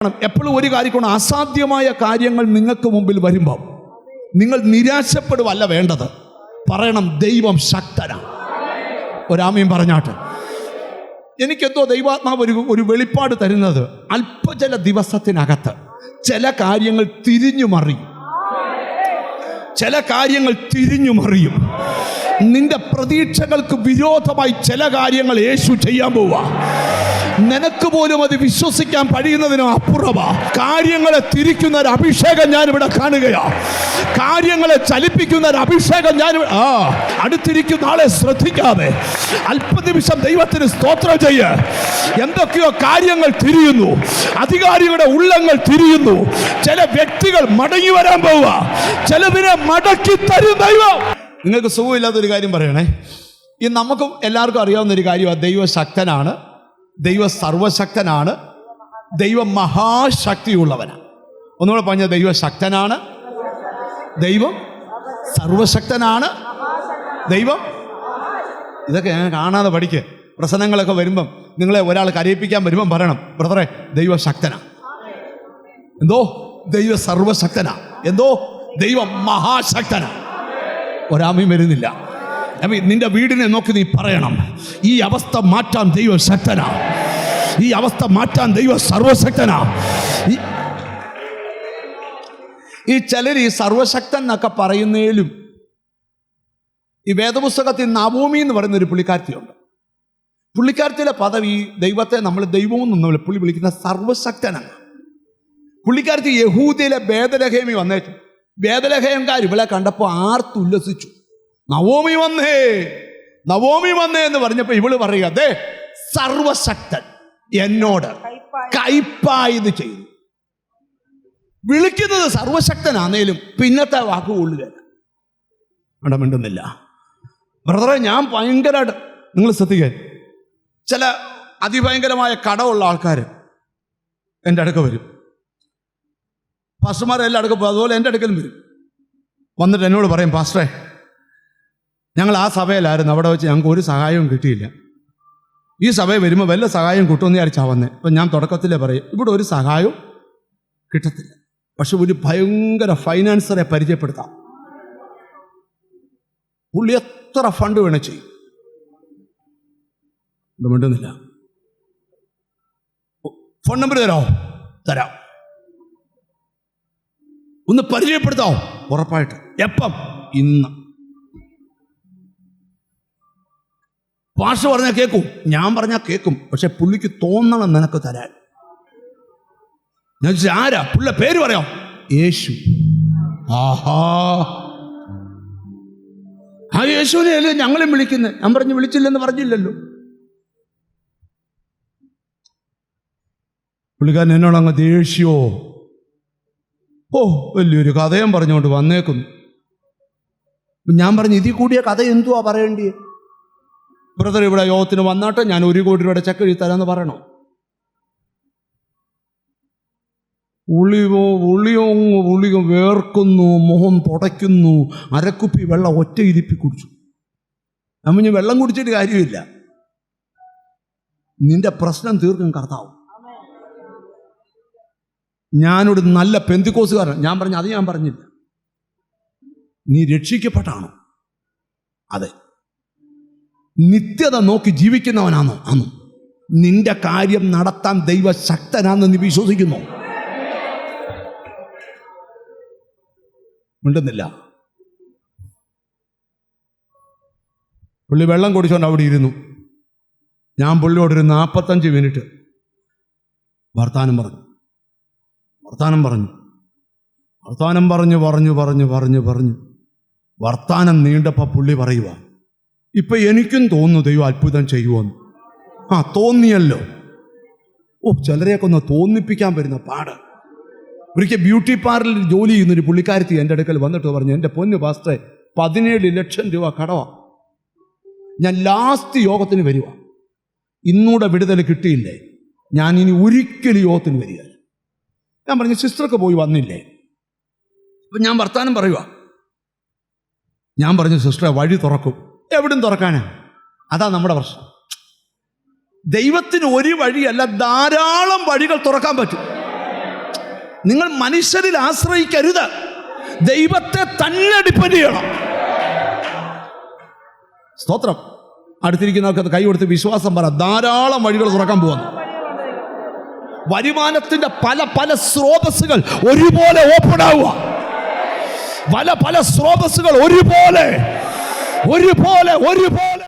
എപ്പോഴും ഒരു കാര്യം, അസാധ്യമായ കാര്യങ്ങൾ നിങ്ങൾക്ക് മുമ്പിൽ വരുമ്പോൾ നിങ്ങൾ നിരാശപ്പെടുവല്ല വേണ്ടത്. പറയണം, ദൈവം ശക്തനാണ്. ഒരാമയും പറഞ്ഞാട്ട്. എനിക്കെന്തോ ദൈവാത്മാവ് ഒരു വെളിപ്പാട് തരുന്നത്, ചില ദിവസത്തിനകത്ത് ചില കാര്യങ്ങൾ തിരിഞ്ഞു മറിയും. ചില കാര്യങ്ങൾ തിരിഞ്ഞു മറിയും. നിന്റെ പ്രതീക്ഷകൾക്ക് വിരോധമായി ചില കാര്യങ്ങൾ യേശു ചെയ്യാൻ പോവാ. നിനക്ക് പോലും അത് വിശ്വസിക്കാൻ കഴിയുന്നതിനും അപ്പുറമാ. കാര്യങ്ങളെ തിരിക്കുന്ന ഒരു അഭിഷേകം ഞാനിവിടെ കാണുകയാ. കാര്യങ്ങളെ ചലിപ്പിക്കുന്ന ഒരു അഭിഷേകം അടുത്തിരിക്കുന്ന ആളെ ശ്രദ്ധിക്കാതെ അല്പനിമിഷം ദൈവത്തിന് സ്തോത്രം ചെയ്യ്. എന്തൊക്കെയോ കാര്യങ്ങൾ തിരിയുന്നു. അധികാരികളുടെ ഉള്ളങ്ങൾ തിരിയുന്നു. ചില വ്യക്തികൾ മടങ്ങി വരാൻ പോവുക. ചിലതിനെ മടക്കി തരും ദൈവം. നിങ്ങൾക്ക് സുഖമില്ലാത്തൊരു കാര്യം പറയണേ. ഈ നമുക്കും എല്ലാവർക്കും അറിയാവുന്ന ഒരു കാര്യമാണ്, ദൈവം ശക്തനാണ്, ദൈവം സർവശക്തനാണ്, ദൈവം മഹാശക്തിയുള്ളവനാണ്. ഒന്നുകൂടെ പറഞ്ഞ, ദൈവം ശക്തനാണ്, ദൈവം സർവശക്തനാണ്, ദൈവം. ഇതൊക്കെ ഞാൻ കാണാതെ പഠിക്കുക. പ്രശ്നങ്ങളൊക്കെ വരുമ്പം നിങ്ങളെ ഒരാൾ കരയിപ്പിക്കാൻ വരുമ്പം പറയണം, ബ്രദറെ, ദൈവം ശക്തനാണ്. എന്തോ? ദൈവം സർവശക്തനാണ്. എന്തോ? ദൈവം മഹാശക്തനാണ്. ഒരാമയും വരുന്നില്ല. നിന്റെ വീടിനെ നോക്കി നീ പറയണം, ഈ അവസ്ഥ മാറ്റാൻ ദൈവം ശക്തനാ. ഈ അവസ്ഥ മാറ്റാൻ ദൈവം സർവശക്തനാ. ഈ ചിലർ ഈ സർവശക്തൻ എന്നൊക്കെ പറയുന്നതിലും, ഈ വേദപുസ്തകത്തിൽ നവോമി എന്ന് പറയുന്ന ഒരു പുള്ളിക്കാരത്തിയുണ്ട്. പുള്ളിക്കാരത്തിലെ പദവി, ദൈവത്തെ നമ്മൾ ദൈവമെന്നൊന്നും പുള്ളി വിളിക്കുന്ന സർവശക്തനാണ്. പുള്ളിക്കാരത്തി യഹൂദയിലെ ബേദലഹേമി വന്നേച്ചു. ബേദലഹേംകാർ ഇവളെ കണ്ടപ്പോൾ ആർത്തുല്ലസിച്ചു. നവോമി വന്നേ, നവോമി വന്നേ എന്ന് പറഞ്ഞപ്പോൾ ഇവള് പറയുക, അതെ, സർവശക്തൻ എന്നോട് കൈപ്പായത് ചെയ്തു. വിളിക്കുന്നത് സർവശക്തനാന്നേലും പിന്നത്തെ വാക്ക് കൊള്ളുക മിണ്ടുന്നില്ല. ബ്രദറെ, ഞാൻ ഭയങ്കരമായിട്ട്, നിങ്ങൾ ശ്രദ്ധിക്കാൻ, ചില അതിഭയങ്കരമായ കടമുള്ള ആൾക്കാർ എൻ്റെ അടുക്ക വരും. പാസ്റ്റർമാരെ എല്ലാ അടുക്ക പോകും. അതുപോലെ എൻ്റെ അടുക്കലും വരും. വന്നിട്ട് എന്നോട് പറയും, പാസ്റ്ററെ, ഞങ്ങൾ ആ സഭയിലായിരുന്നു, അവിടെ വെച്ച് ഞങ്ങൾക്ക് ഒരു സഹായവും കിട്ടിയില്ല. ഈ സഭയിൽ വരുമ്പോൾ വല്ല സഹായം കിട്ടുമെന്ന് വിചാരിച്ചാൽ വന്നേ. അപ്പം ഞാൻ തുടക്കത്തിലേ പറയും, ഇവിടെ ഒരു സഹായവും കിട്ടത്തില്ല, പക്ഷെ ഒരു ഭയങ്കര ഫൈനാൻസറെ പരിചയപ്പെടുത്താം. പുള്ളി എത്ര ഫണ്ട് വേണേ ചെയ്യും. മിണ്ടുന്നില്ല. ഫോൺ നമ്പർ തരാമോ? തരാം. ഒന്ന് പരിചയപ്പെടുത്താമോ? ഉറപ്പായിട്ട്. എപ്പം? ഇന്ന്. പാഷ പറഞ്ഞാൽ കേൾക്കും, ഞാൻ പറഞ്ഞാൽ കേൾക്കും, പക്ഷെ പുള്ളിക്ക് തോന്നണം നിനക്ക് തരാൻ. ഞാൻ ചോദിച്ചാൽ ആരാ? പുള്ളിയുടെ പേര് പറയാം, യേശു. ആഹാ, ആ യേശുവിനെ അല്ലേ ഞങ്ങളും വിളിക്കുന്നത്. ഞാൻ പറഞ്ഞു, വിളിച്ചില്ലെന്ന് പറഞ്ഞില്ലല്ലോ. പുള്ളിക്കാരൻ എന്നോട് അങ്ങ് ദേഷ്യോ, വലിയൊരു കഥയും പറഞ്ഞുകൊണ്ട് വന്നേക്കുന്നു. ഞാൻ പറഞ്ഞു, ഇതിൽ കൂടിയ കഥ എന്തുവാ പറയേണ്ടി? ബ്രദർ, ഇവിടെ യോഗത്തിന് വന്നാട്ടെ, ഞാൻ 1 കോടി രൂപയുടെ ചെക്ക് എഴുതി തരാമെന്ന് പറയണോ? ഉളിയോ വേർക്കുന്നു, മുഖം തുടയ്ക്കുന്നു, അരക്കുപ്പി വെള്ളം ഒറ്റ ഇരിപ്പി കുടിച്ചു. നമ്മ വെള്ളം കുടിച്ചിട്ട് കാര്യമില്ല. നിന്റെ പ്രശ്നം തീർക്കും കർത്താവ്. ഞാനൊരു നല്ല പെന്തിക്കോസുകാരൻ. ഞാൻ പറഞ്ഞു, അത് ഞാൻ പറഞ്ഞില്ല. നീ രക്ഷിക്കപ്പെട്ടാണോ? അതെ. നിത്യത നോക്കി ജീവിക്കുന്നവനാണോ? ആണോ. നിന്റെ കാര്യം നടത്താൻ ദൈവ ശക്തനാണെന്ന് നീ വിശ്വസിക്കുന്നു? മിണ്ടുന്നില്ല. പുള്ളി വെള്ളം കുടിച്ചോണ്ട് അവിടെ ഇരുന്നു. ഞാൻ പുള്ളിയോടൊരു 45 മിനിറ്റ് വർത്താനം പറഞ്ഞു. വർത്താനം നീണ്ടപ്പോൾ പുള്ളി പറയുക, ഇപ്പൊ എനിക്കും തോന്നുന്നു ദൈവം അത്ഭുതം ചെയ്യുമെന്ന്. തോന്നിയല്ലോ. ചിലരെയൊക്കെ ഒന്ന് തോന്നിപ്പിക്കാൻ വരുന്ന പാട്. ഒരിക്കൽ ബ്യൂട്ടി പാർലറിൽ ജോലി ചെയ്യുന്നൊരു പുള്ളിക്കാരത്തി എൻ്റെ അടുക്കൽ വന്നിട്ട് പറഞ്ഞു, എൻ്റെ പൊന്നു പാസ്റ്ററെ, 17 ലക്ഷം രൂപ കടവാ. ഞാൻ ലാസ്റ്റ് യോഗത്തിന് വരിക. ഇന്നൂടെ വിടുതൽ കിട്ടിയില്ലേ, ഞാൻ ഇനി ഒരിക്കലും യോഗത്തിന് വരിക. ഞാൻ പറഞ്ഞു, സിസ്റ്റർക്ക് പോയി വന്നില്ലേ? അപ്പം ഞാൻ വർത്താനം പറയുക. ഞാൻ പറഞ്ഞു, സിസ്റ്ററെ, വഴി തുറക്കും. എവിടും തുറക്കാനാ? അതാ നമ്മുടെ പ്രശ്നം. ദൈവത്തിന് ഒരു വഴിയല്ല, ധാരാളം വഴികൾ തുറക്കാൻ പറ്റും. നിങ്ങൾ മനുഷ്യരിൽ ആശ്രയിക്കരുത്, ദൈവത്തെ തന്നെ ഡിപ്പെൻഡ് ചെയ്യണം. സ്തോത്രം. അടുത്തിരിക്കുന്നവർക്ക് കൈ കൊടുത്ത് വിശ്വാസം പറ, ധാരാളം വഴികൾ തുറക്കാൻ പോകുന്നു. വരുമാനത്തിന്റെ പല പല സ്രോതസ്സുകൾ ഒരുപോലെ ഓപ്പൺ ആവുക. പല പല സ്രോതസ്സുകൾ ഒരുപോലെ ഒരുപോലെ ഒരുപോലെ